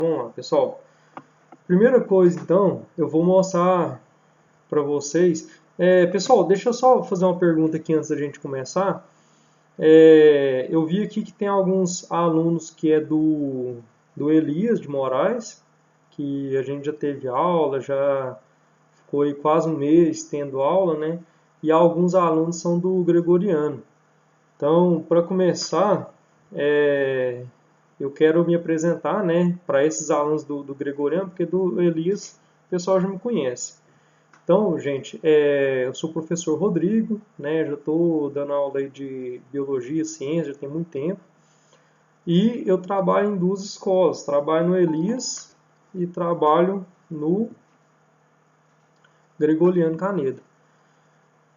Vamos lá, pessoal. Primeira coisa, então, eu vou mostrar para vocês. Pessoal, deixa eu só fazer uma pergunta aqui antes da gente começar. Eu vi aqui que tem alguns alunos que é do Elias de Moraes, que a gente já teve aula, já ficou aí quase um mês tendo aula, né? E alguns alunos são do Gregoriano. Então, para começar, eu quero me apresentar, né, para esses alunos do Gregoriano, porque do Elias o pessoal já me conhece. Então, gente, eu sou o professor Rodrigo, né, já estou dando aula aí de biologia, ciência, já tem muito tempo. E eu trabalho em duas escolas, trabalho no Elias e trabalho no Gregoriano Canedo.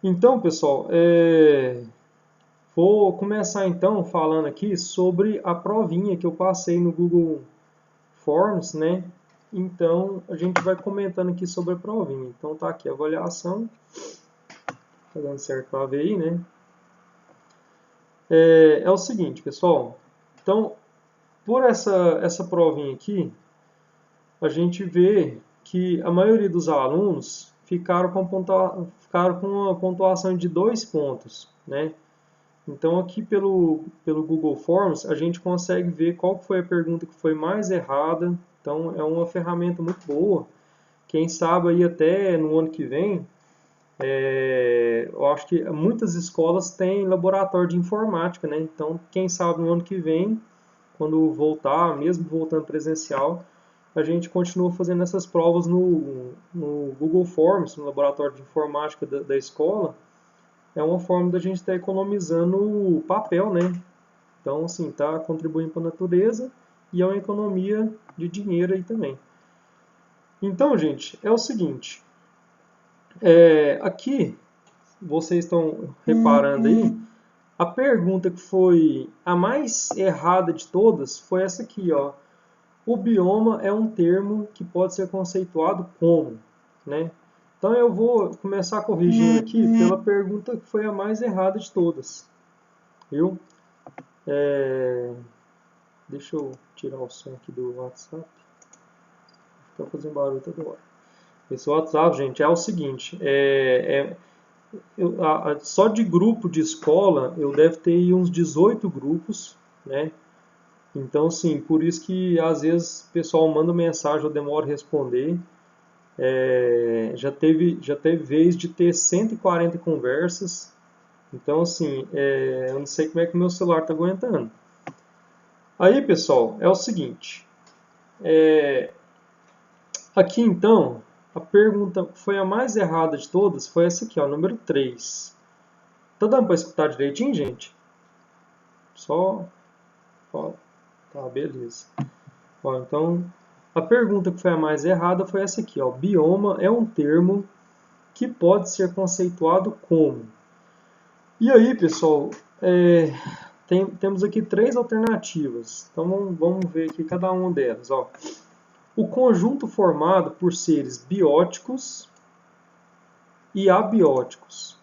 Então, pessoal, vou começar então falando aqui sobre a provinha que eu passei no Google Forms, né? Então a gente vai comentando aqui sobre a provinha. Então tá aqui a avaliação, tá dando certo para ver aí, né? É o seguinte, pessoal. Então, por essa provinha aqui, a gente vê que a maioria dos alunos ficaram com uma pontuação de 2 pontos, né? Então aqui pelo Google Forms a gente consegue ver qual foi a pergunta que foi mais errada. Então é uma ferramenta muito boa. Quem sabe aí até no ano que vem, eu acho que muitas escolas têm laboratório de informática, né? Então quem sabe no ano que vem, quando voltar, mesmo voltando presencial, a gente continua fazendo essas provas no Google Forms, no laboratório de informática da escola. É uma forma da gente estar economizando papel, né? Então, assim, está contribuindo para a natureza e é uma economia de dinheiro aí também. Então, gente, é o seguinte. Aqui, vocês estão reparando aí, a pergunta que foi a mais errada de todas foi essa aqui, ó. O bioma é um termo que pode ser conceituado como, né? Então eu vou começar corrigindo aqui pela pergunta que foi a mais errada de todas, viu? Deixa eu tirar o som aqui do WhatsApp. Fica fazendo barulho toda hora. Esse WhatsApp, gente, é o seguinte: só de grupo de escola eu devo ter uns 18 grupos, né? Então, sim, por isso que às vezes o pessoal manda mensagem, eu demoro a responder. Já teve vez de ter 140 conversas. Então, assim, eu não sei como é que o meu celular está aguentando. Aí, pessoal, é o seguinte. Aqui, então, a pergunta que foi a mais errada de todas foi essa aqui, ó, número 3. Tá dando para escutar direitinho, gente? Só. Ó, tá, beleza. Ó, então, a pergunta que foi a mais errada foi essa aqui, ó. Bioma é um termo que pode ser conceituado como. E aí, pessoal, temos aqui 3 alternativas. Então, vamos ver aqui cada uma delas, ó. O conjunto formado por seres bióticos e abióticos.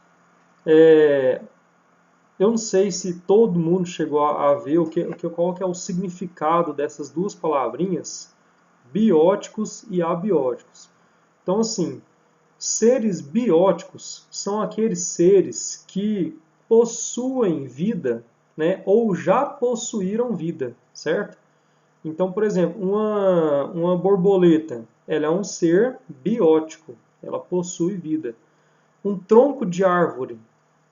Eu não sei se todo mundo chegou a ver qual que é o significado dessas duas palavrinhas, bióticos e abióticos. Então, assim, seres bióticos são aqueles seres que possuem vida, né, ou já possuíram vida, certo? Então, por exemplo, uma borboleta, ela é um ser biótico, ela possui vida. Um tronco de árvore,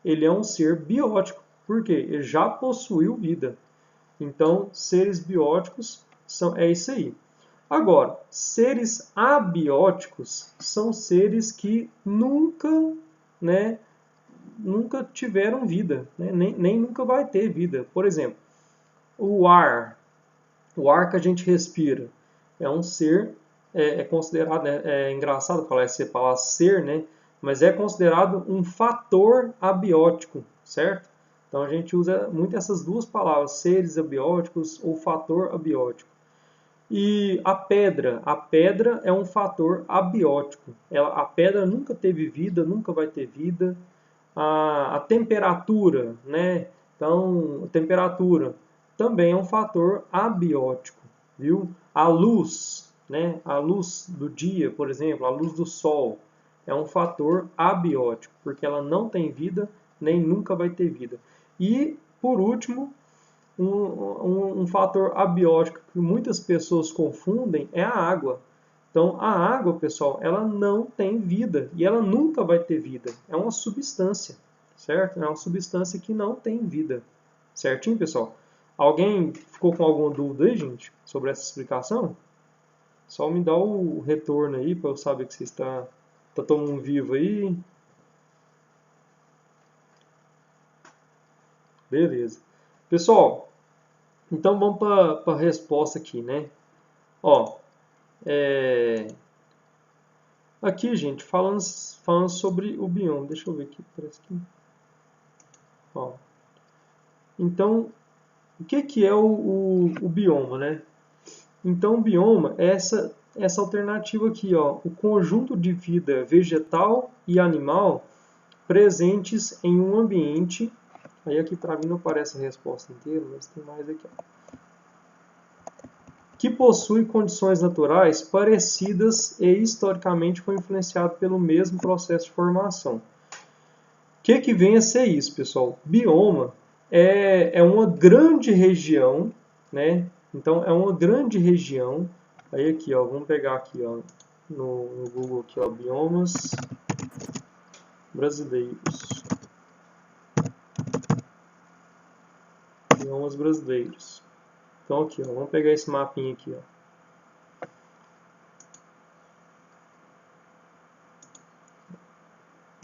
ele é um ser biótico, porque ele já possuiu vida. Então, seres bióticos é isso aí. Agora, seres abióticos são seres que nunca, né, nunca tiveram vida, né, nem nunca vai ter vida. Por exemplo, o ar que a gente respira é um ser, considerado, né, é engraçado falar essa palavra ser, né, mas é considerado um fator abiótico, certo? Então a gente usa muito essas duas palavras, seres abióticos ou fator abiótico. E a pedra é um fator abiótico. A pedra nunca teve vida, nunca vai ter vida. A temperatura, né? Então, a temperatura também é um fator abiótico, viu? A luz, né? A luz do dia, por exemplo, a luz do sol, é um fator abiótico, porque ela não tem vida, nem nunca vai ter vida. E, por último, um fator abiótico que muitas pessoas confundem é a água. Então, a água, pessoal, ela não tem vida e ela nunca vai ter vida. É uma substância, certo? É uma substância que não tem vida. Certinho, pessoal? Alguém ficou com alguma dúvida aí, gente, sobre essa explicação? Só me dá o retorno aí para eu saber que você está todo mundo vivo aí. Beleza. Pessoal, então vamos para a resposta aqui, né? Ó, aqui, gente, falando sobre o bioma. Deixa eu ver aqui, parece que... Ó. Então, o que é o bioma, né? Então, o bioma é essa alternativa aqui, ó, o conjunto de vida vegetal e animal presentes em um ambiente. Aí aqui para mim não aparece a resposta inteira, mas tem mais aqui, ó, que possui condições naturais parecidas e historicamente foi influenciado pelo mesmo processo de formação. O que vem a ser isso, pessoal? Bioma é uma grande região, né? Então é uma grande região. Aí aqui, ó, vamos pegar aqui, ó, no Google aqui, ó, biomas brasileiros. Biomas brasileiros. Então aqui, ó, vamos pegar esse mapinha aqui, ó.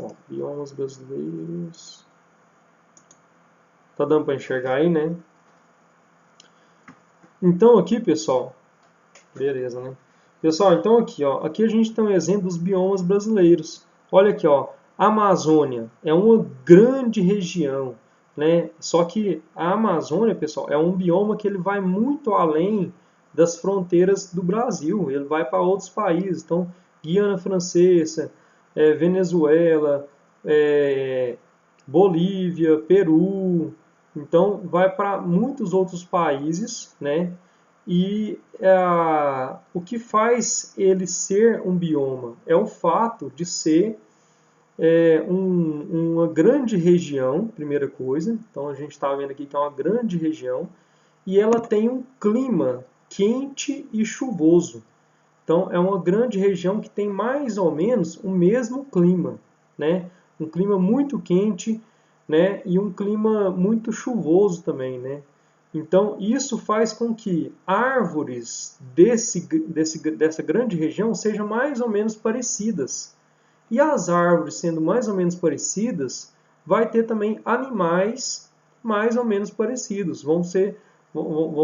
Ó, biomas brasileiros. Tá dando para enxergar aí, né? Então aqui, pessoal, beleza, né? Pessoal, então aqui, ó, aqui a gente tem um exemplo dos biomas brasileiros. Olha aqui, ó, a Amazônia é uma grande região, né? Só que a Amazônia, pessoal, é um bioma que ele vai muito além das fronteiras do Brasil. Ele vai para outros países. Então, Guiana Francesa, Venezuela, Bolívia, Peru. Então, vai para muitos outros países, né? E o que faz ele ser um bioma é o fato de ser uma grande região, primeira coisa. Então, a gente está vendo aqui que é uma grande região e ela tem um clima quente e chuvoso. Então, é uma grande região que tem mais ou menos o mesmo clima, né? Um clima muito quente, né? E um clima muito chuvoso também, né? Então, isso faz com que árvores dessa grande região sejam mais ou menos parecidas. E as árvores sendo mais ou menos parecidas, vai ter também animais mais ou menos parecidos. Vão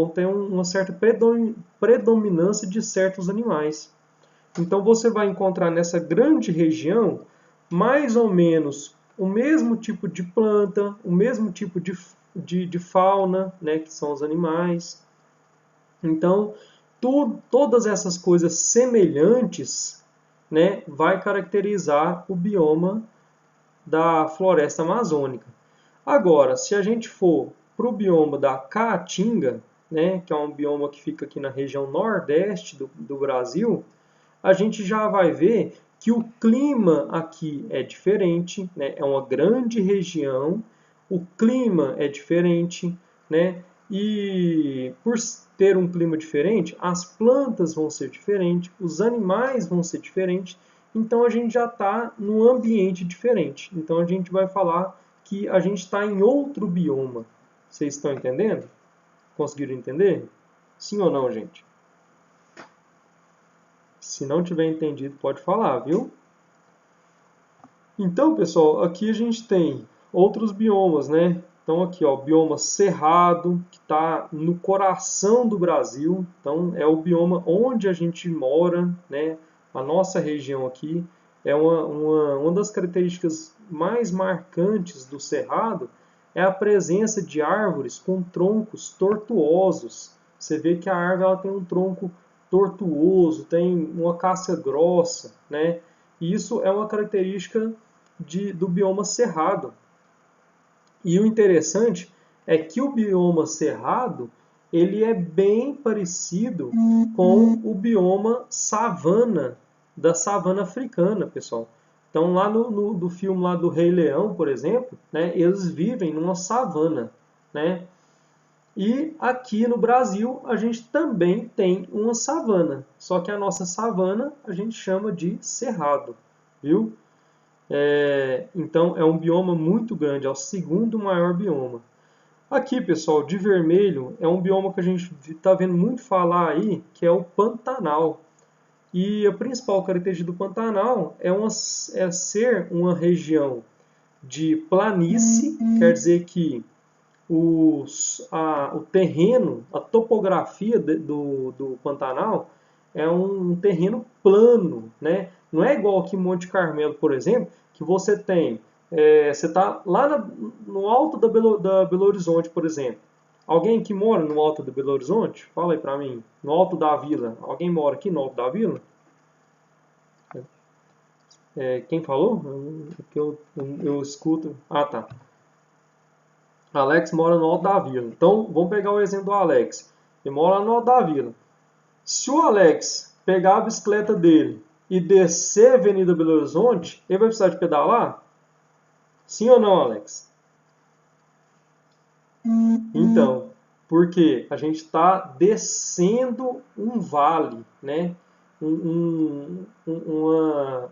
ter uma certa predominância de certos animais. Então você vai encontrar nessa grande região mais ou menos o mesmo tipo de planta, o mesmo tipo de fauna, né, que são os animais. Então, todas essas coisas semelhantes, né, vai caracterizar o bioma da floresta amazônica. Agora, se a gente for para o bioma da Caatinga, né, que é um bioma que fica aqui na região nordeste do Brasil, a gente já vai ver que o clima aqui é diferente, né, é uma grande região, o clima é diferente, né, e por ter um clima diferente, as plantas vão ser diferentes, os animais vão ser diferentes, então a gente já está num ambiente diferente. Então a gente vai falar que a gente está em outro bioma. Vocês estão entendendo? Conseguiram entender? Sim ou não, gente? Se não tiver entendido, pode falar, viu? Então, pessoal, aqui a gente tem outros biomas, né? Então aqui, ó, bioma Cerrado, que está no coração do Brasil. Então é o bioma onde a gente mora, né? A nossa região aqui é uma das características mais marcantes do Cerrado é a presença de árvores com troncos tortuosos. Você vê que a árvore ela tem um tronco tortuoso, tem uma casca grossa, né? E isso é uma característica do bioma cerrado. E o interessante é que o bioma cerrado ele é bem parecido com o bioma savana, da savana africana, pessoal. Então, lá do filme lá do Rei Leão, por exemplo, né, eles vivem numa savana, né? E aqui no Brasil a gente também tem uma savana, só que a nossa savana a gente chama de cerrado, viu? Então é um bioma muito grande, é o segundo maior bioma. Aqui, pessoal, de vermelho é um bioma que a gente está vendo muito falar aí, que é o Pantanal. E a principal característica do Pantanal é ser uma região de planície, quer dizer que o terreno, a topografia do Pantanal é um terreno plano, né? Não é igual aqui em Monte Carmelo, por exemplo, que você tem, você está lá no alto da Belo Horizonte, por exemplo. Alguém que mora no alto da Belo Horizonte? Fala aí pra mim. No alto da vila. Alguém mora aqui no alto da vila? Quem falou? Eu escuto. Ah, tá. Alex mora no alto da vila. Então, vamos pegar o exemplo do Alex. Ele mora no alto da vila. Se o Alex pegar a bicicleta dele e descer a Avenida Belo Horizonte, ele vai precisar de pedalar? Sim ou não, Alex? Então, porque a gente está descendo um vale, né?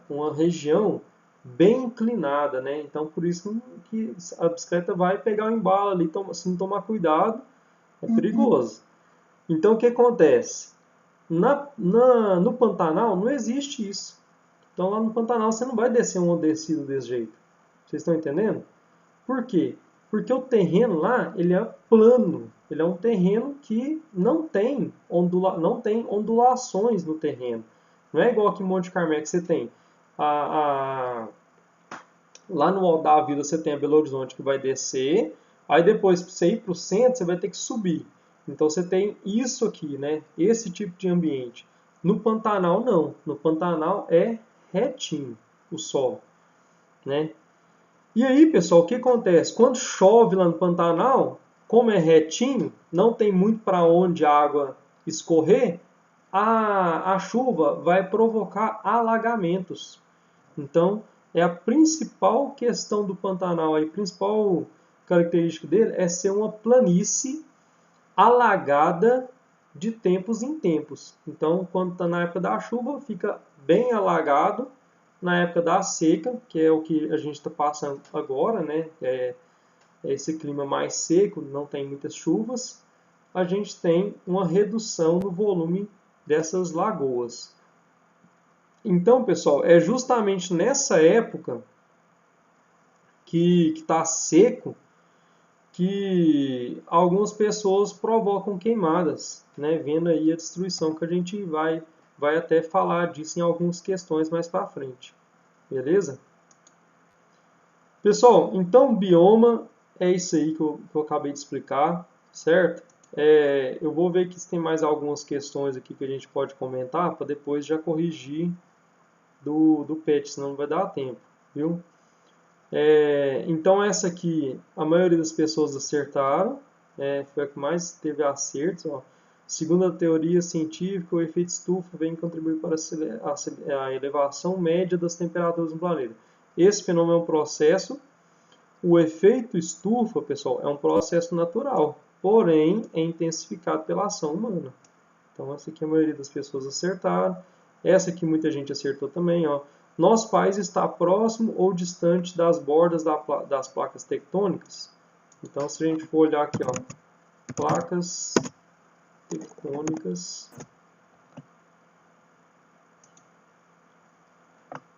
Uma região bem inclinada, né? Então, por isso que a bicicleta vai pegar o embalo ali, se não tomar cuidado, é perigoso. Então, o que acontece? No Pantanal não existe isso. Então, lá no Pantanal você não vai descer uma descida desse jeito. Vocês estão entendendo? Por quê? Porque o terreno lá, ele é plano. Ele é um terreno que não tem ondulações no terreno. Não é igual aqui em Monte Carmelo que você tem. Lá no Alto da Vila você tem a Belo Horizonte que vai descer. Aí depois, para você ir para o centro, você vai ter que subir. Então você tem isso aqui, né? Esse tipo de ambiente. No Pantanal, não. No Pantanal é retinho o solo, né? E aí, pessoal, o que acontece? Quando chove lá no Pantanal, como é retinho, não tem muito para onde a água escorrer, a chuva vai provocar alagamentos. Então, é a principal questão do Pantanal, a principal característica dele é ser uma planície alagada de tempos em tempos. Então, quando está na época da chuva, fica bem alagado. Na época da seca, que é o que a gente está passando agora, né? Esse clima mais seco, não tem muitas chuvas, a gente tem uma redução no volume dessas lagoas. Então, pessoal, é justamente nessa época que está seco que algumas pessoas provocam queimadas, né? Vendo aí a destruição que a gente vai até falar disso em algumas questões mais para frente. Beleza? Pessoal, então bioma é isso aí que eu acabei de explicar, certo? Eu vou ver aqui se tem mais algumas questões aqui que a gente pode comentar para depois já corrigir do PET, senão não vai dar tempo, viu? Então essa aqui, a maioria das pessoas acertaram, foi a que mais teve acertos. Ó. Segundo a teoria científica, o efeito estufa vem contribuir para a elevação média das temperaturas no planeta. Esse fenômeno é um processo. O efeito estufa, pessoal, é um processo natural, porém é intensificado pela ação humana. Então essa aqui a maioria das pessoas acertaram. Essa aqui muita gente acertou também, ó. Nosso país está próximo ou distante das bordas das placas tectônicas? Então, se a gente for olhar aqui, ó, placas tectônicas.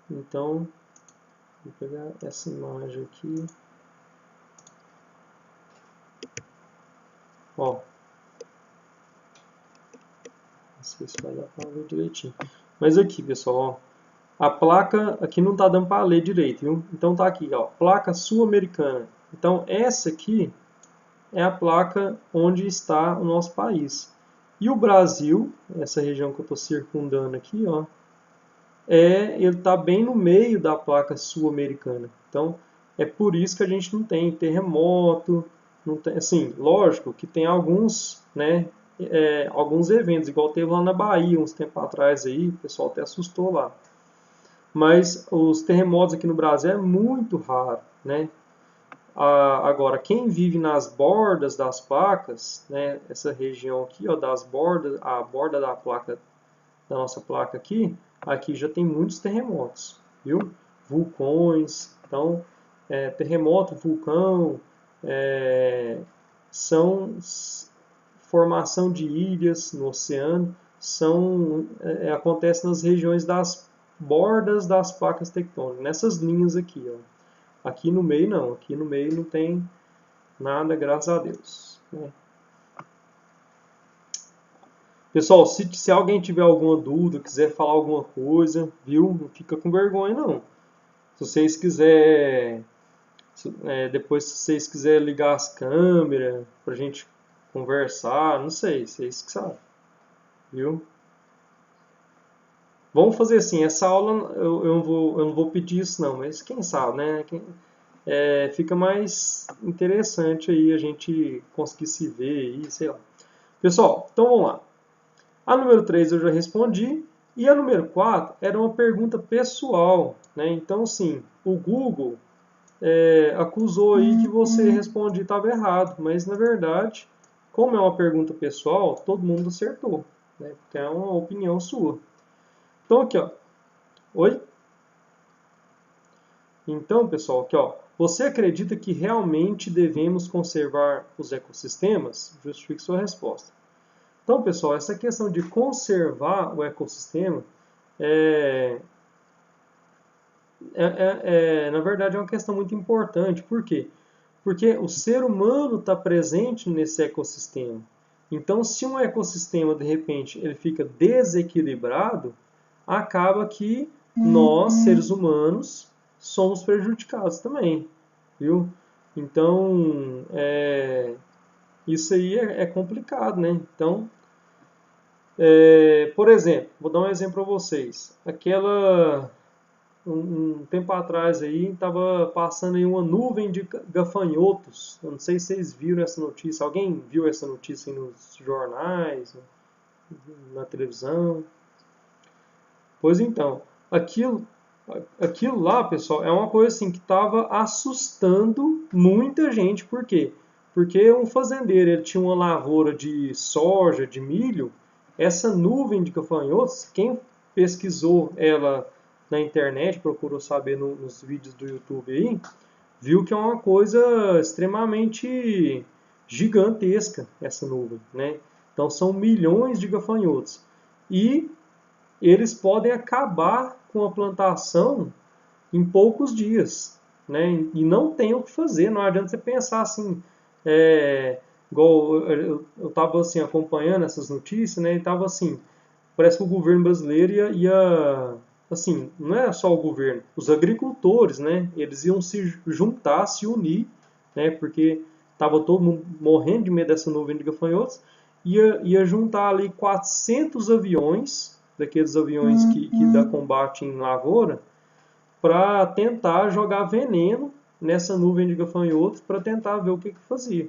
Então, vou pegar essa imagem aqui. Ó, não sei se vai dar para ver direitinho. Mas aqui, pessoal, ó. A placa aqui não está dando para ler direito, viu? Então tá aqui, ó, placa sul-americana. Então essa aqui é a placa onde está o nosso país. E o Brasil, essa região que eu estou circundando aqui, ó, ele está bem no meio da placa sul-americana. Então é por isso que a gente não tem terremoto, não tem, assim, lógico que tem alguns, né, alguns eventos, igual teve lá na Bahia uns tempos atrás aí, o pessoal até assustou lá. Mas os terremotos aqui no Brasil é muito raro, né? Agora, quem vive nas bordas das placas, né, essa região aqui, ó, das bordas, a borda da placa, da nossa placa aqui, aqui já tem muitos terremotos, viu? Vulcões, então, terremoto, vulcão, são formação de ilhas no oceano, acontece nas regiões das bordas das placas tectônicas, nessas linhas aqui, ó. Aqui no meio não, aqui no meio não tem nada, graças a Deus, né? Pessoal, se alguém tiver alguma dúvida, quiser falar alguma coisa, viu? Não fica com vergonha não. Se vocês quiserem, depois se vocês quiserem ligar as câmeras pra gente conversar, não sei, vocês que sabem, viu? Vamos fazer assim, essa aula eu não vou pedir isso não, mas quem sabe, né? Fica mais interessante aí a gente conseguir se ver e sei lá. Pessoal, então vamos lá. A número 3 eu já respondi. E a número 4 era uma pergunta pessoal, né? Então, sim, o Google acusou aí que você respondia estava errado. Mas, na verdade, como é uma pergunta pessoal, todo mundo acertou, né? Porque é uma opinião sua. Então, aqui, ó. Oi? Então, pessoal, aqui, ó. Você acredita que realmente devemos conservar os ecossistemas? Justifique sua resposta. Então, pessoal, essa questão de conservar o ecossistema na verdade, é uma questão muito importante. Por quê? Porque o ser humano está presente nesse ecossistema. Então, se um ecossistema, de repente, ele fica desequilibrado, acaba que nós, seres humanos, somos prejudicados também, viu? Então, isso aí é complicado, né? Então, por exemplo, vou dar um exemplo para vocês. Um tempo atrás aí, estava passando aí uma nuvem de gafanhotos. Eu não sei se vocês viram essa notícia. Alguém viu essa notícia aí nos jornais, na televisão? Pois então, aquilo lá, pessoal, é uma coisa assim que estava assustando muita gente. Por quê? Porque um fazendeiro ele tinha uma lavoura de soja, de milho. Essa nuvem de gafanhotos, quem pesquisou ela na internet, procurou saber nos vídeos do YouTube aí, viu que é uma coisa extremamente gigantesca essa nuvem, né? Então são milhões de gafanhotos. E eles podem acabar com a plantação em poucos dias, né? E não tem o que fazer, não adianta você pensar assim, igual eu estava assim, acompanhando essas notícias, né? E estava assim, parece que o governo brasileiro ia assim, não é só o governo, os agricultores, né? Eles iam se juntar, se unir, né? Porque estava todo mundo morrendo de medo dessa nuvem de gafanhotos, ia juntar ali 400 aviões, daqueles aviões que dá combate em lavoura, para tentar jogar veneno nessa nuvem de gafanhotos para tentar ver o que fazia.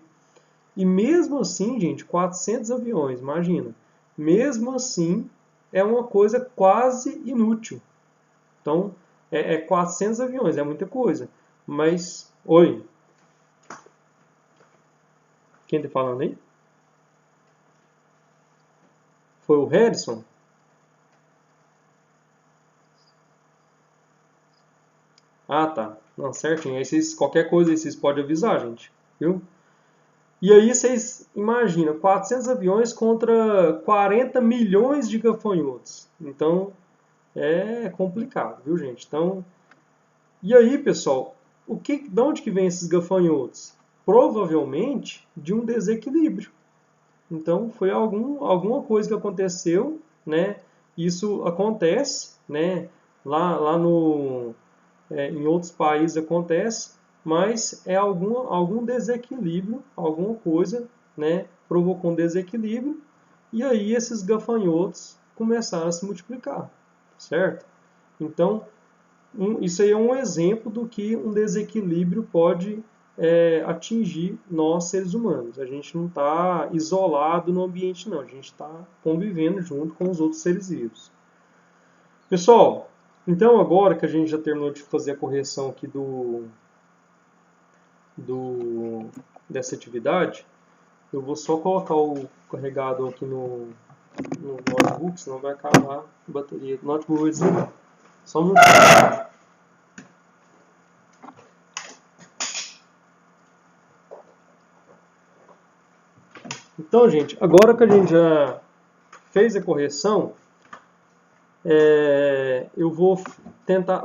E mesmo assim, gente, 400 aviões, imagina. Mesmo assim, é uma coisa quase inútil. Então, 400 aviões, é muita coisa. Mas, oi. Quem está falando aí? Foi o Harrison? Ah, tá. Não, certinho. Aí qualquer coisa aí vocês podem avisar, gente. Viu? E aí vocês imaginam, 400 aviões contra 40 milhões de gafanhotos. Então, é complicado, viu, gente? Então, e aí, pessoal, de onde que vem esses gafanhotos? Provavelmente de um desequilíbrio. Então, foi alguma coisa que aconteceu, né? Isso acontece, né? Lá em outros países acontece, mas é algum desequilíbrio, alguma coisa, né? Provocou um desequilíbrio e aí esses gafanhotos começaram a se multiplicar, certo? Então, isso aí é um exemplo do que um desequilíbrio pode atingir nós, seres humanos. A gente não está isolado no ambiente, não. A gente está convivendo junto com os outros seres vivos. Pessoal, então agora que a gente já terminou de fazer a correção aqui dessa atividade, eu vou só colocar o carregador aqui no notebook, senão vai acabar a bateria do notebook. Só um minuto. Então, gente, agora que a gente já fez a correção, eu vou tentar,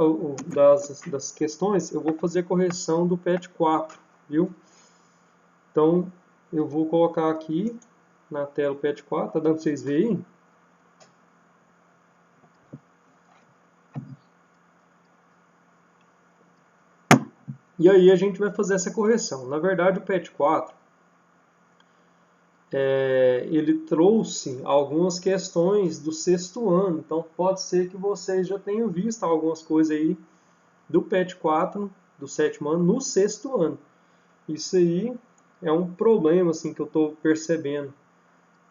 das questões, eu vou fazer a correção do PET 4, viu? Então, eu vou colocar aqui na tela o PET 4, tá dando para vocês verem aí? E aí a gente vai fazer essa correção. Na verdade, o PET 4, ele trouxe algumas questões do sexto ano. Então, pode ser que vocês já tenham visto algumas coisas aí do PET 4, do sétimo ano, no sexto ano. Isso aí é um problema assim, que eu estou percebendo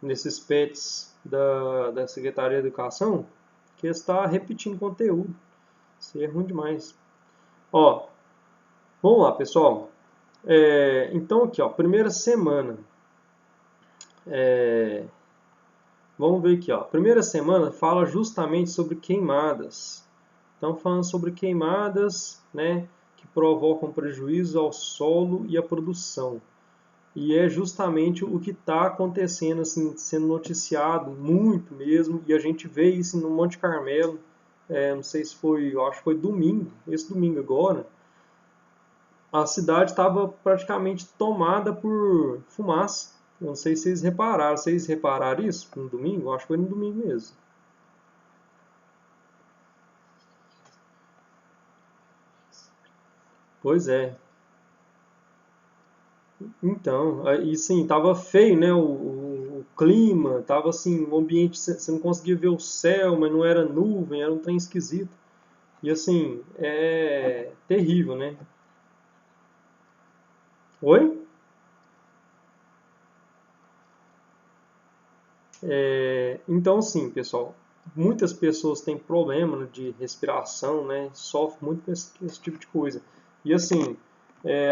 nesses PETs da Secretaria de Educação, que está repetindo conteúdo. Isso aí é ruim demais. Ó, vamos lá, pessoal. Então, aqui, ó, primeira semana. Vamos ver aqui, ó. Primeira semana fala justamente sobre queimadas. Então, falando sobre queimadas, né, que provocam prejuízo ao solo e à produção. E é justamente o que está acontecendo, assim, sendo noticiado muito mesmo, e a gente vê isso no Monte Carmelo. Não sei se foi, eu acho que foi domingo, esse domingo agora. A cidade estava praticamente tomada por fumaça. Eu não sei se vocês repararam. Vocês repararam isso no domingo? Eu acho que foi no domingo mesmo. Pois é. Então, e sim, tava feio, né? O clima, tava assim, o ambiente, você não conseguia ver o céu, mas não era nuvem, era um trem esquisito. E assim, é terrível, né? Oi? Então, sim, pessoal, muitas pessoas têm problema de respiração, né? Sofrem muito com esse tipo de coisa. E assim,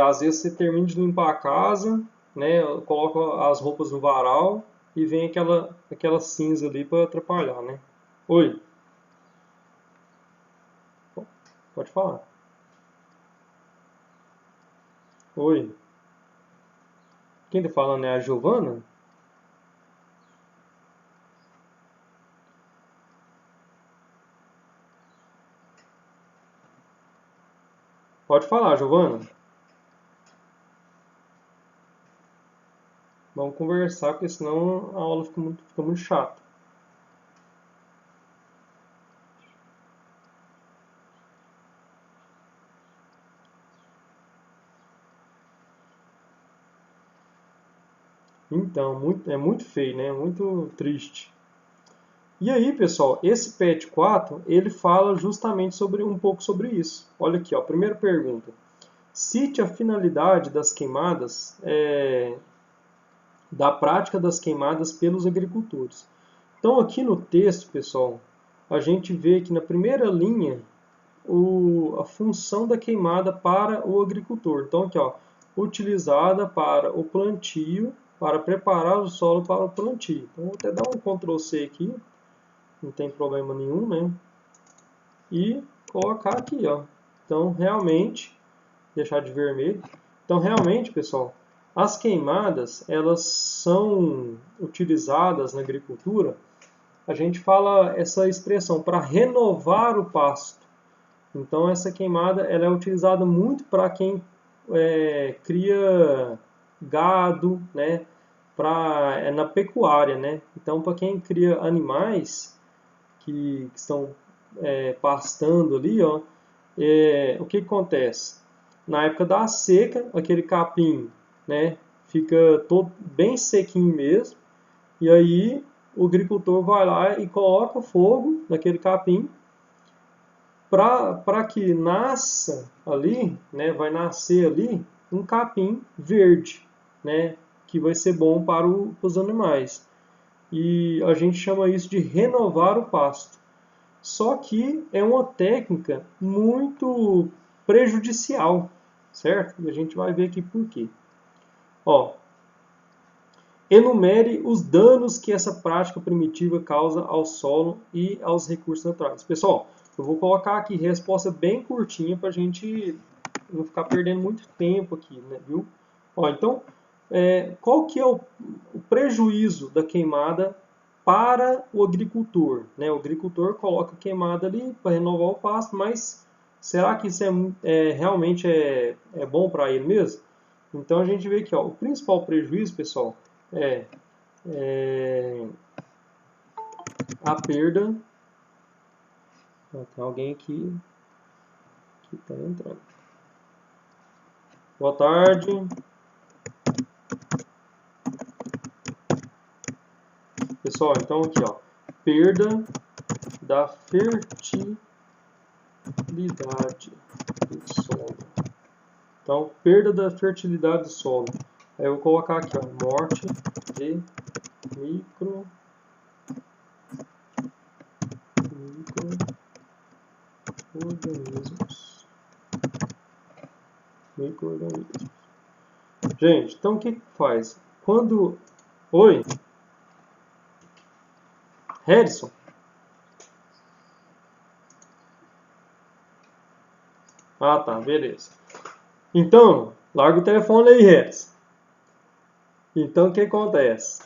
às vezes você termina de limpar a casa, né? Coloca as roupas no varal e vem aquela cinza ali para atrapalhar, né? Oi, pode falar. Oi. Quem tá falando é a Giovana? Pode falar, Giovana. Vamos conversar, porque senão a aula fica muito chata. Então, é muito feio, né? Muito triste. E aí, pessoal, esse PET 4, ele fala justamente sobre um pouco sobre isso. Olha aqui, ó, primeira pergunta. Cite a finalidade das queimadas, da prática das queimadas pelos agricultores. Então, aqui no texto, pessoal, a gente vê que na primeira linha a função da queimada para o agricultor. Então, aqui, ó, utilizada para o plantio, para preparar o solo para o plantio. Então, vou até dar um Ctrl C aqui, não tem problema nenhum, né? E colocar aqui, ó. Então, realmente, deixar de vermelho. Então, realmente, pessoal, as queimadas, elas são utilizadas na agricultura. A gente fala essa expressão para renovar o pasto. Então, essa queimada ela é utilizada muito para quem cria gado, né? Na pecuária, né? Então, para quem cria animais que estão pastando ali, ó, o que acontece? Na época da seca, aquele capim, né, fica todo bem sequinho mesmo, e aí o agricultor vai lá e coloca fogo naquele capim para que nasça ali, né, vai nascer ali um capim verde, né, que vai ser bom para os animais. E a gente chama isso de renovar o pasto. Só que é uma técnica muito prejudicial, certo? E a gente vai ver aqui por quê. Ó, enumere os danos que essa prática primitiva causa ao solo e aos recursos naturais. Pessoal, eu vou colocar aqui resposta bem curtinha para a gente não ficar perdendo muito tempo aqui, né, viu? Ó, então, qual que é o prejuízo da queimada para o agricultor, né? O agricultor coloca a queimada ali para renovar o pasto, mas será que isso realmente é bom para ele mesmo? Então a gente vê aqui, ó, o principal prejuízo, pessoal, é, é a perda. Tem alguém aqui que está entrando. Boa tarde. Pessoal, então aqui, ó, perda da fertilidade do solo. Então, perda da fertilidade do solo. Aí eu vou colocar aqui, ó, morte de micro-organismos. Gente, então o que faz? Quando... Oi? Harrison? Ah, tá, beleza. Então, larga o telefone aí, Harrison. Então, o que acontece?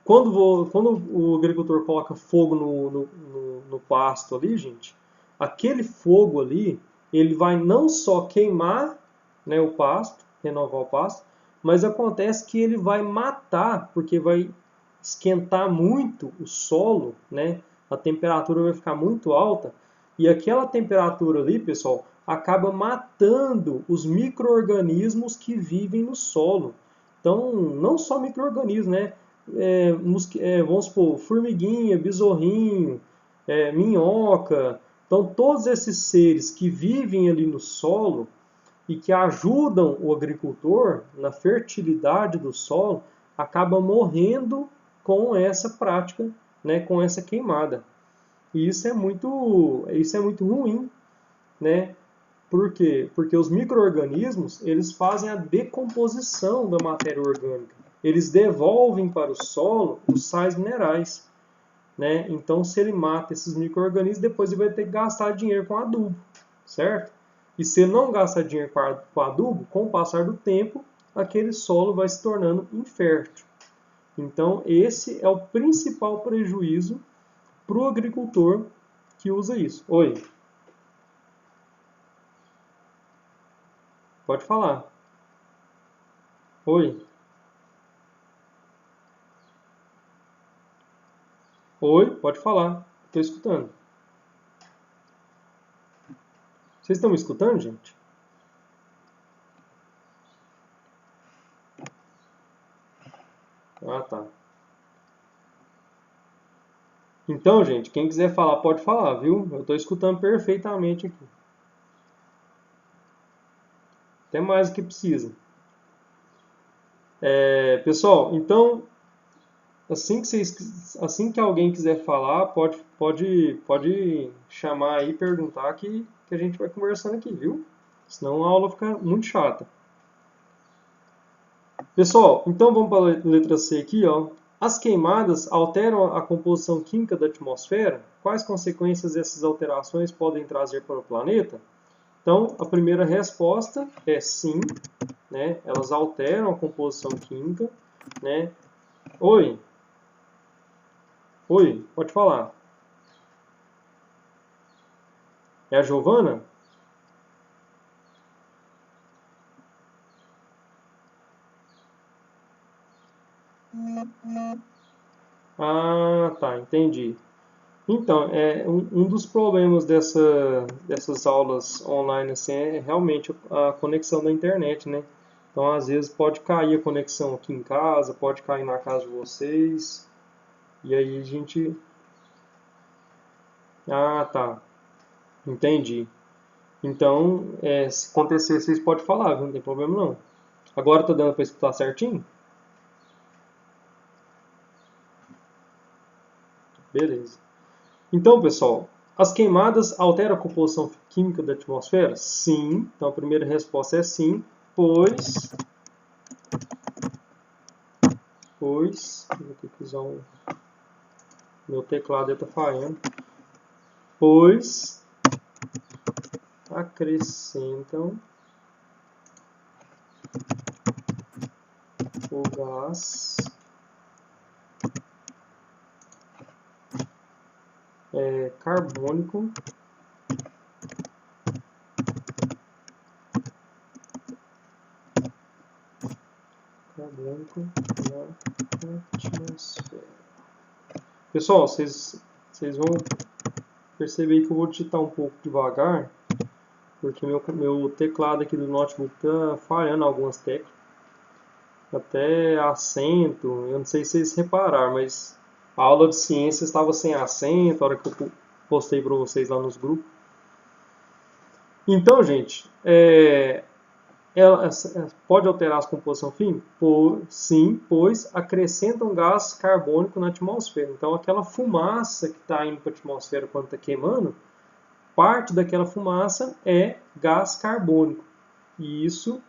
Quando o agricultor coloca fogo no pasto ali, gente, aquele fogo ali, ele vai não só queimar, né, o pasto, renovar o pasto, mas acontece que ele vai matar, porque vai esquentar muito o solo, né, a temperatura vai ficar muito alta, e aquela temperatura ali, pessoal, acaba matando os micro-organismos que vivem no solo. Então, não só micro-organismos, né? Vamos supor, formiguinha, besorrinho, minhoca. Então, todos esses seres que vivem ali no solo e que ajudam o agricultor na fertilidade do solo, acabam morrendo com essa prática, né? Com essa queimada. E isso é muito ruim, né? Por quê? Porque os micro-organismos, eles fazem a decomposição da matéria orgânica. Eles devolvem para o solo os sais minerais, né? Então, se ele mata esses micro-organismos, depois ele vai ter que gastar dinheiro com adubo, certo? E se ele não gastar dinheiro com adubo, com o passar do tempo, aquele solo vai se tornando infértil. Então, esse é o principal prejuízo para o agricultor que usa isso. Oi, pode falar. Oi. Oi, pode falar. Estou escutando. Vocês estão me escutando, gente? Ah, tá. Então, gente, quem quiser falar, pode falar, viu? Eu estou escutando perfeitamente aqui. Até mais do que precisa. Pessoal, então, assim que alguém quiser falar, pode chamar aí, perguntar que a gente vai conversando aqui, viu? Senão a aula fica muito chata. Pessoal, então vamos para a letra C aqui, ó. As queimadas alteram a composição química da atmosfera? Quais consequências essas alterações podem trazer para o planeta? Então, a primeira resposta é sim, né? Elas alteram a composição química, né? Oi, oi, pode falar. É a Giovana? Ah, tá, entendi. Então, um dos problemas dessas aulas online assim, é realmente a conexão da internet, né? Então, às vezes pode cair a conexão aqui em casa, pode cair na casa de vocês, e aí a gente... Ah, tá, entendi. Então, se acontecer, vocês podem falar, viu? Não tem problema não. Agora tá dando para escutar certinho? Beleza. Então, pessoal, as queimadas alteram a composição química da atmosfera? Sim. Então, a primeira resposta é sim, vou ter que usar meu teclado está falhando, pois acrescentam o gás carbônico na atmosfera. Pessoal, vocês vão perceber que eu vou digitar um pouco devagar, porque meu teclado aqui do notebook está falhando algumas teclas. Até acento, eu não sei se vocês repararam, mas a aula de ciência estava sem acento, a hora que eu postei para vocês lá nos grupos. Então, gente, ela pode alterar a composição física? Sim, pois acrescentam gás carbônico na atmosfera. Então, aquela fumaça que está indo para a atmosfera quando está queimando, parte daquela fumaça é gás carbônico. E isso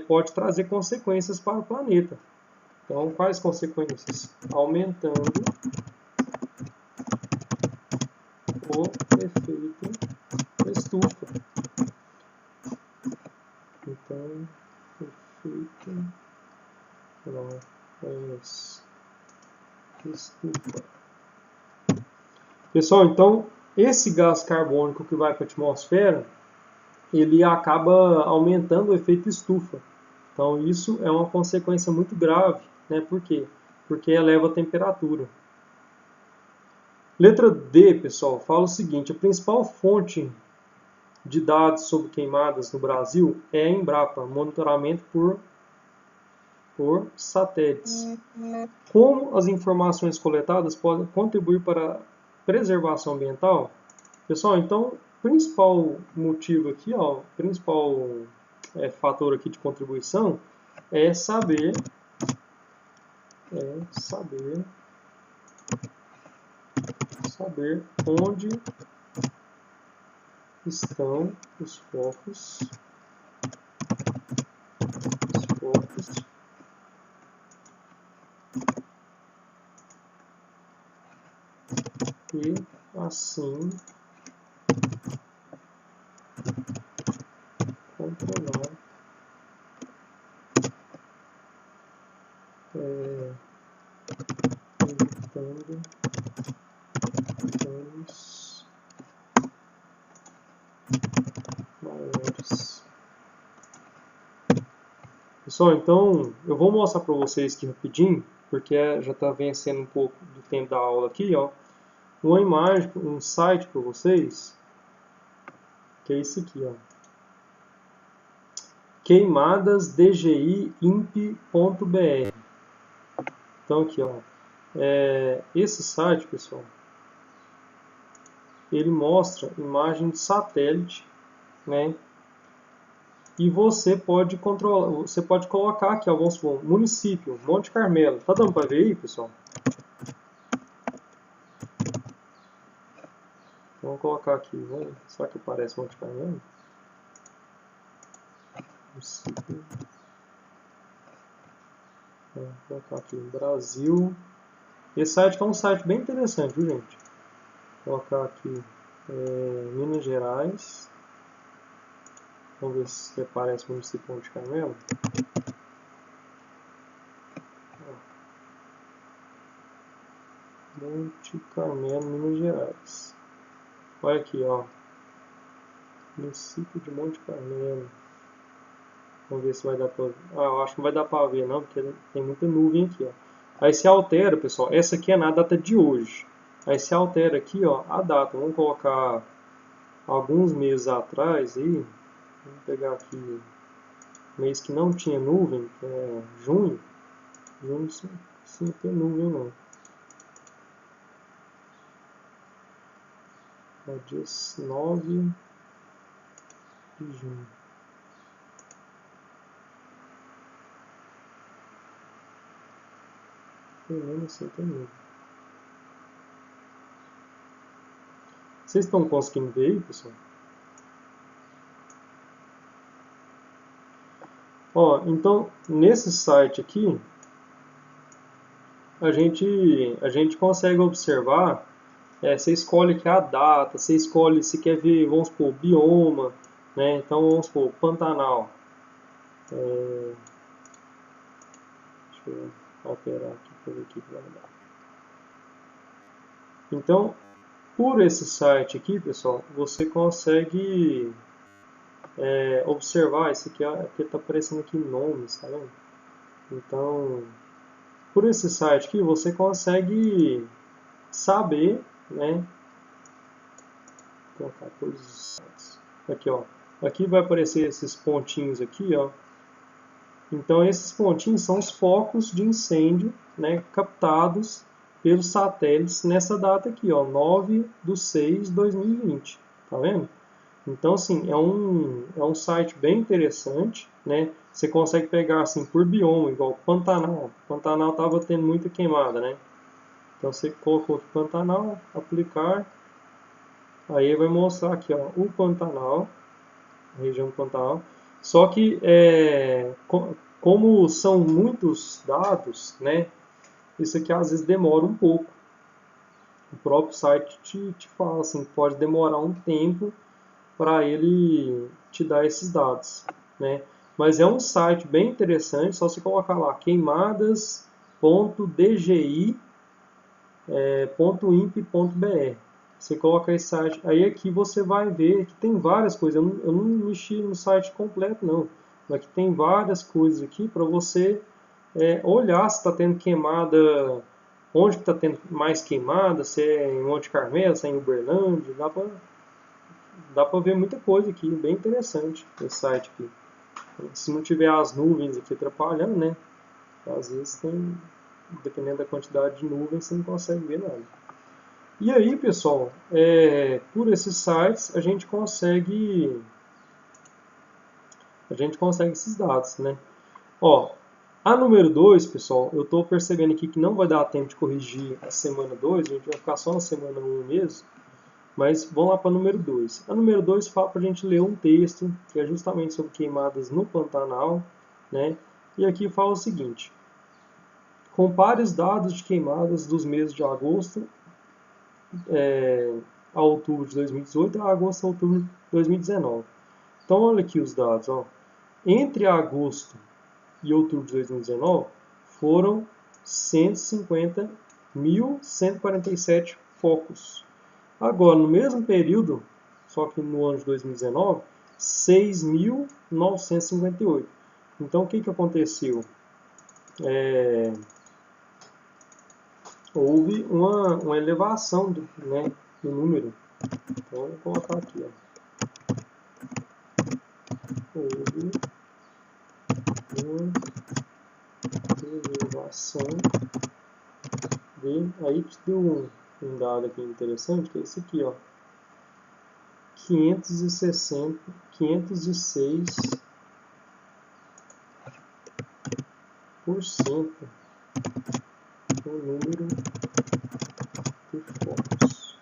pode trazer consequências para o planeta. Então, quais consequências? Aumentando o efeito estufa. Então, efeito estufa. Pessoal, então, esse gás carbônico que vai para a atmosfera, ele acaba aumentando o efeito estufa. Então, isso é uma consequência muito grave, né? Por quê? Porque eleva a temperatura. Letra D, pessoal, fala o seguinte: a principal fonte de dados sobre queimadas no Brasil é a Embrapa, monitoramento por satélites. Como as informações coletadas podem contribuir para a preservação ambiental? Pessoal, então, o principal motivo aqui, ó, principal fator aqui de contribuição é saber onde estão os focos e assim controlar evitando danos maiores. Pessoal, então eu vou mostrar para vocês aqui rapidinho, porque já está vencendo um pouco do tempo da aula aqui, ó, uma imagem, um site para vocês, que é esse aqui, ó, queimadasdgiimp.br. Então aqui, ó, esse site, pessoal, ele mostra imagem de satélite, né? E você pode controlar, você pode colocar aqui, ó, vamos supor, município, Monte Carmelo. Tá dando para ver aí, pessoal? Vamos colocar aqui, será que aparece Monte Carmelo? Município. Vou colocar aqui, Brasil. Esse site é um site bem interessante, viu, gente? Vou colocar aqui, Minas Gerais. Vamos ver se aparece o município Monte Carmelo. Monte Carmelo, Minas Gerais. Olha aqui, ó. Município de Monte Carmelo. Vamos ver se vai dar para... eu acho que não vai dar para ver não, porque tem muita nuvem aqui, ó. Aí se altera, pessoal, essa aqui é na data de hoje. Aí se altera aqui, ó, a data. Vamos colocar alguns meses atrás aí. Vamos pegar aqui mês que não tinha nuvem, que é junho. Junho sem ter nuvem não. Dia 9 de junho. Mesmo assim, tem medo. Vocês estão conseguindo ver aí, pessoal? Ó, então, nesse site aqui, a gente consegue observar, você escolhe aqui a data, você escolhe se quer ver, vamos supor, bioma, né? Então, vamos supor, Pantanal. Deixa eu alterar aqui para ver o que vai dar. Então, por esse site aqui, pessoal, você consegue observar, esse aqui é porque está aparecendo aqui nomes, tá vendo? Então, por esse site aqui, você consegue saber, né? Vou colocar todos os sites. Aqui, ó. Aqui vai aparecer esses pontinhos aqui, ó. Então, esses pontinhos são os focos de incêndio, né, captados pelos satélites nessa data aqui, ó, 9/6/2020. Tá vendo? Então, assim, é um site bem interessante, né? Você consegue pegar, assim, por bioma, igual Pantanal. Pantanal estava tendo muita queimada, né? Então, você colocou aqui Pantanal, aplicar, aí vai mostrar aqui, ó, o Pantanal, a região do Pantanal. Só que, como são muitos dados, né? Isso aqui às vezes demora um pouco. O próprio site te fala, assim, pode demorar um tempo para ele te dar esses dados, né? Mas é um site bem interessante, só você colocar lá queimadas.dgi.imp.br. Você coloca esse site, aí aqui você vai ver que tem várias coisas. Eu não mexi no site completo não, mas que tem várias coisas aqui para você olhar se está tendo queimada, onde está tendo mais queimada, se é em Monte Carmelo, se é em Uberlândia, dá para ver muita coisa aqui, bem interessante esse site aqui. Se não tiver as nuvens aqui atrapalhando, né? Às vezes tem, dependendo da quantidade de nuvens, você não consegue ver nada. E aí, pessoal, por esses sites a gente consegue esses dados, né? Ó, a número 2, pessoal, eu estou percebendo aqui que não vai dar tempo de corrigir a semana 2, a gente vai ficar só na semana 1 mesmo. Mas vamos lá para a número 2. A número 2 fala para a gente ler um texto que é justamente sobre queimadas no Pantanal, né? E aqui fala o seguinte: compare os dados de queimadas dos meses de agosto a outubro de 2018 a agosto a outubro de 2019. Então olha aqui os dados, ó. Entre agosto e outubro de 2019 foram 150.147 focos. Agora, no mesmo período, só que no ano de 2019, 6.958. Então, o que aconteceu? Houve uma elevação do número. Então, eu vou colocar aqui. Ó. Houve uma elevação de... Aí deu um dado aqui interessante, que é esse aqui, ó. 506% o número de focos.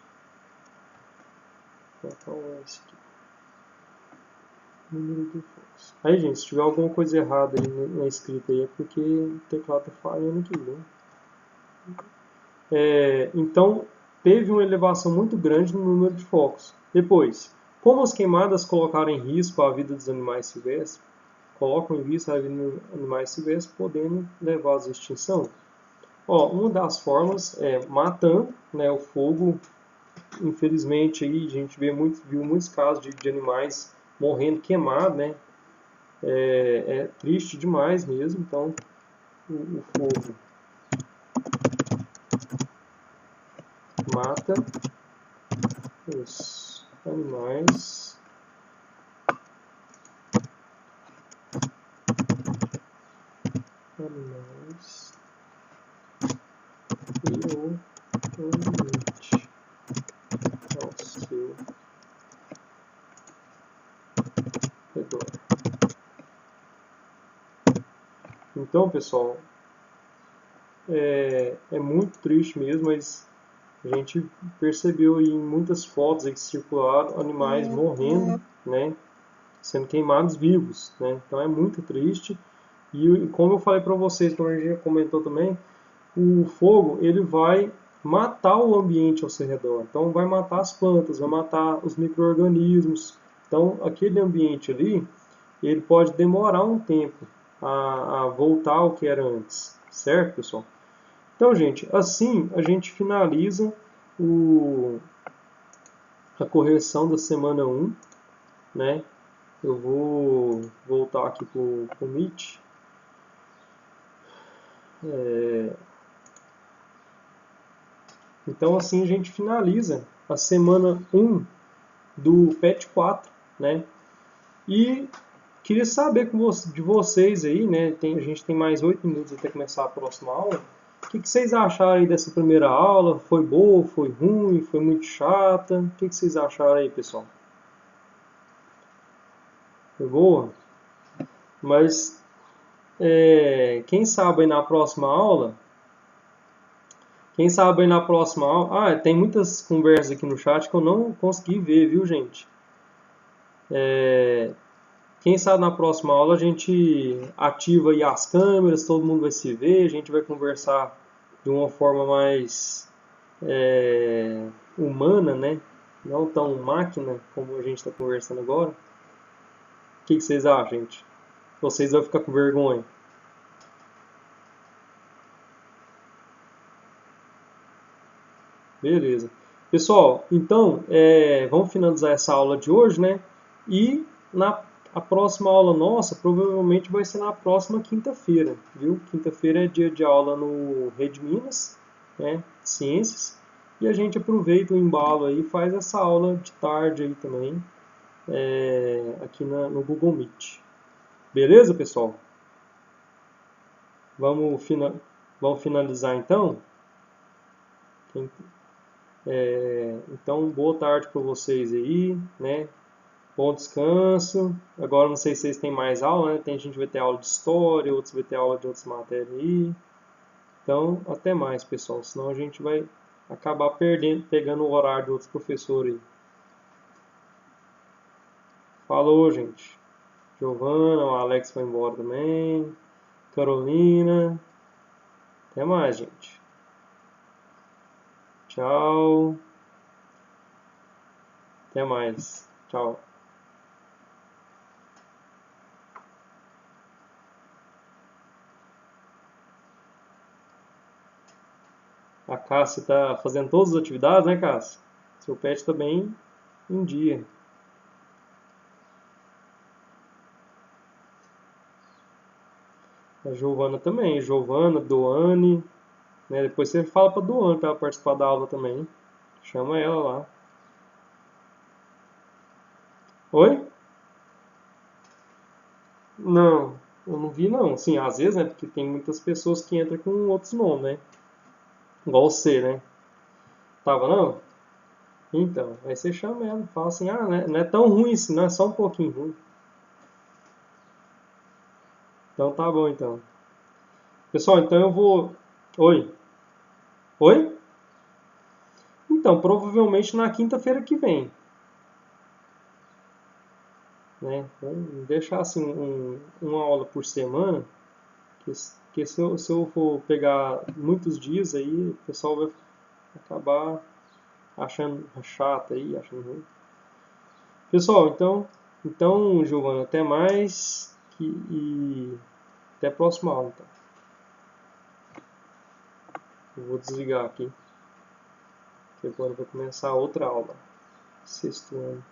Vou colocar esse aqui. Número de focos. Aí, gente, se tiver alguma coisa errada aí na escrita aí, é porque o teclado está falhando aqui, né? Então, teve uma elevação muito grande no número de focos. Depois, como as queimadas colocaram em risco a vida dos animais silvestres, colocam em risco a vida dos animais silvestres, podendo levá-los à extinção. Ó, uma das formas é matando, né, o fogo. Infelizmente, aí, a gente viu muitos casos de animais morrendo queimados, né? É triste demais mesmo. Então, o fogo mata os animais e o ambiente ao seu Então, pessoal, é muito triste mesmo, mas a gente percebeu aí em muitas fotos aí que circularam animais morrendo, né, sendo queimados vivos, né? Então é muito triste. E como eu falei para vocês, como a gente já comentou também, o fogo ele vai matar o ambiente ao seu redor. Então vai matar as plantas, vai matar os micro-organismos. Então aquele ambiente ali, ele pode demorar um tempo a voltar ao que era antes, certo, pessoal? Então, gente, assim a gente finaliza a correção da semana 1, né? Eu vou voltar aqui para o Meet. Então, assim a gente finaliza a semana 1 do PET 4, né? E queria saber de vocês aí, né? A gente tem mais 8 minutos até começar a próxima aula. O que vocês acharam aí dessa primeira aula? Foi boa? Foi ruim? Foi muito chata? O que vocês acharam aí, pessoal? Foi boa? Mas quem sabe aí na próxima aula? Quem sabe aí na próxima aula? Ah, tem muitas conversas aqui no chat que eu não consegui ver, viu, gente? Quem sabe na próxima aula a gente ativa aí as câmeras, todo mundo vai se ver, a gente vai conversar de uma forma mais humana, né? Não tão máquina como a gente está conversando agora. O que vocês acham, gente? Vocês vão ficar com vergonha? Beleza. Pessoal, então, vamos finalizar essa aula de hoje, né? E a próxima aula nossa provavelmente vai ser na próxima quinta-feira, viu? Quinta-feira é dia de aula no Rede Minas, né? Ciências. E a gente aproveita o embalo aí e faz essa aula de tarde aí também, aqui no Google Meet. Beleza, pessoal? Vamos, vamos finalizar então? Então, boa tarde para vocês aí, né? Bom descanso. Agora não sei se vocês têm mais aula, né? Tem gente que vai ter aula de história, outros vai ter aula de outras matérias aí. Então, até mais, pessoal. Senão a gente vai acabar pegando o horário de outros professores aí. Falou, gente. Giovana, o Alex foi embora também. Carolina. Até mais, gente. Tchau. Até mais. Tchau. A Cássia está fazendo todas as atividades, né, Cássia? Seu pet está bem em dia. A Giovana também. Giovana, Doane. Né? Depois você fala para Doane para ela participar da aula também. Chama ela lá. Oi? Não, eu não vi não. Sim, às vezes, né? Porque tem muitas pessoas que entram com outros nomes, né? Igual você, né? Tava não? Então, aí você chama ela, fala assim, ah, não é tão ruim assim, não é só um pouquinho ruim. Então tá bom então. Pessoal, então eu vou. Oi? Oi? Então, provavelmente na quinta-feira que vem. Né? Vamos deixar assim uma aula por semana, que se eu for pegar muitos dias aí, o pessoal vai acabar achando chato aí, achando ruim. Pessoal, então, Giovana, até mais e até a próxima aula. Então. Eu vou desligar aqui, que agora vai começar outra aula. Sexto ano.